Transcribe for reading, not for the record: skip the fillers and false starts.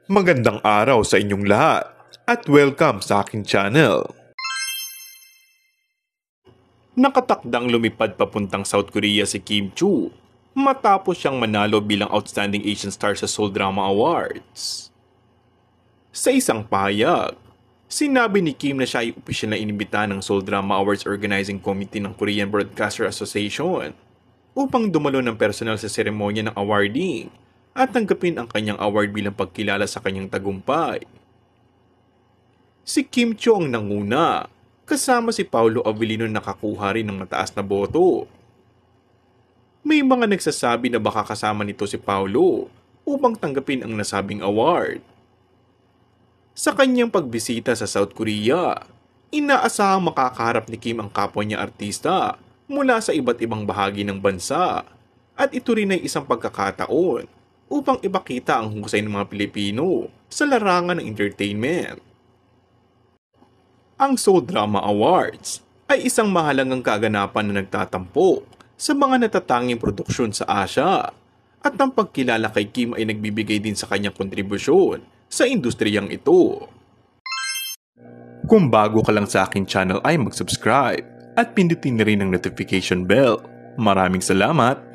Magandang araw sa inyong lahat at welcome sa aking channel. Nakatakdang lumipad papuntang South Korea si Kim Chu matapos siyang manalo bilang Outstanding Asian Star sa Seoul Drama Awards. Sa isang pahayag, sinabi ni Kim na siya ay opisyal na inimbita ng Seoul Drama Awards Organizing Committee ng Korean Broadcaster Association upang dumalo ng personal sa seremonya ng awarding at tanggapin ang kanyang award bilang pagkilala sa kanyang tagumpay. Si Kim Chu ang nanguna, kasama si Paolo Avellino na nakakuha rin ng mataas na boto. May mga nagsasabi na baka kasama nito si Paolo upang tanggapin ang nasabing award. Sa kanyang pagbisita sa South Korea, inaasahang makakaharap ni Kim ang kapwa niya artista mula sa iba't ibang bahagi ng bansa at ito rin ay isang pagkakataon upang ipakita ang husay ng mga Pilipino sa larangan ng entertainment. Ang Seoul Drama Awards ay isang mahalagang kaganapan na nagtatampo sa mga natatanging produksyon sa Asia at ang pagkilala kay Kim ay nagbibigay din sa kanyang kontribusyon sa industriyang ito. Kung bago ka lang sa aking channel ay mag-subscribe at pindutin na rin ang notification bell. Maraming salamat!